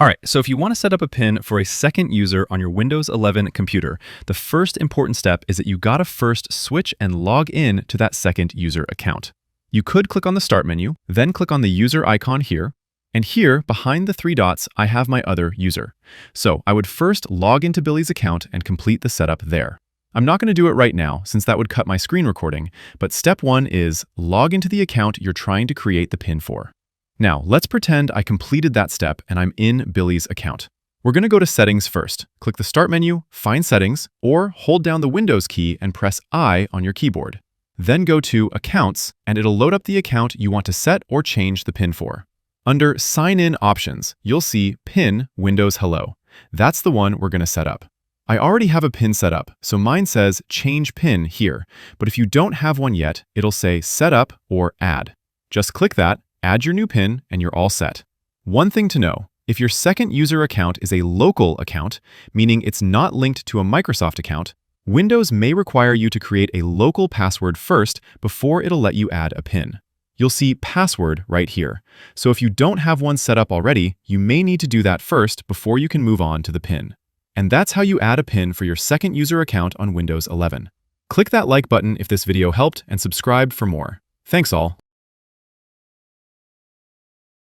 All right, so if you want to set up a PIN for a second user on your Windows 11 computer, the first important step is that you gotta first switch and log in to that second user account. You could click on the Start menu, then click on the user icon here, and here, behind the three dots, I have my other user. So I would first log into Billy's account and complete the setup there. I'm not going to do it right now, since that would cut my screen recording, but step one is log into the account you're trying to create the PIN for. Now, let's pretend I completed that step and I'm in Billy's account. We're going to go to Settings first. Click the Start menu, find Settings, or hold down the Windows key and press I on your keyboard. Then go to Accounts, and it'll load up the account you want to set or change the PIN for. Under Sign In Options, you'll see PIN Windows Hello. That's the one we're going to set up. I already have a PIN set up, so mine says Change PIN here, but if you don't have one yet, it'll say Set Up or Add. Just click that, add your new PIN, and you're all set. One thing to know, if your second user account is a local account, meaning it's not linked to a Microsoft account, Windows may require you to create a local password first before it'll let you add a PIN. You'll see Password right here. So if you don't have one set up already, you may need to do that first before you can move on to the PIN. And that's how you add a PIN for your second user account on Windows 11. Click that like button if this video helped and subscribe for more. Thanks all.